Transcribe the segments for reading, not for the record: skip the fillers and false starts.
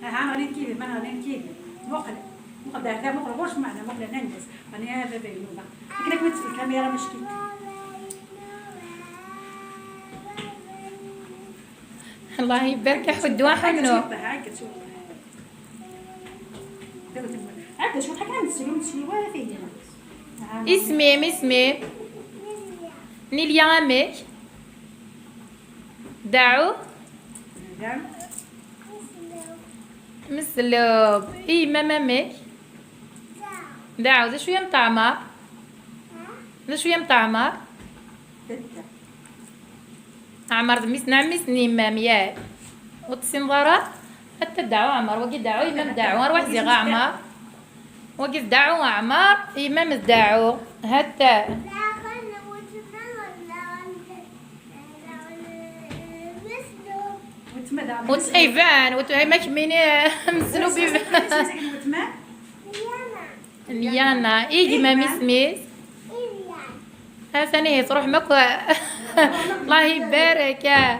ها غادي كيف ما غادي كيف مقلع هذا مقلع واش معنى مقلع ننجز راني هذا بينوبه لكن كنت في الكاميرا مش كيف الله يبارك حدوا حنو. عاد شوف حكى نسولو ولا فيه اسمي نيليا عمك دعو مسلوب اي مامك دعو ذا شويه مطعمر عمر ميسني مام ياك وتسنظرة حتى دعو عمر وقي دعو إمام دعو أروح زيغا عمر وقف دعو عمر إمام دعو حتى ايفان وتهمك مين مسلوب ايفان ليانا ايجي مامي سميث ثاني تروح مكوى الله يبارك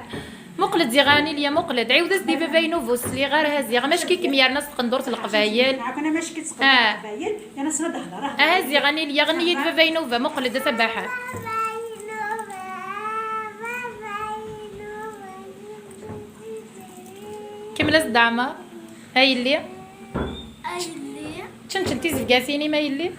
مقلد زيغاني ليا مقلد عاود دي فاي نوفوس لي غير هازي ماش كي كميار ناس تقندور القبايل انا ماشي كتسقط القبايل انا سند هضره هازي غني ليا غنيت فاي نوفا مقلد سباحه كمل الزعمه هاي اللي شنتي زكاسيني ما يلي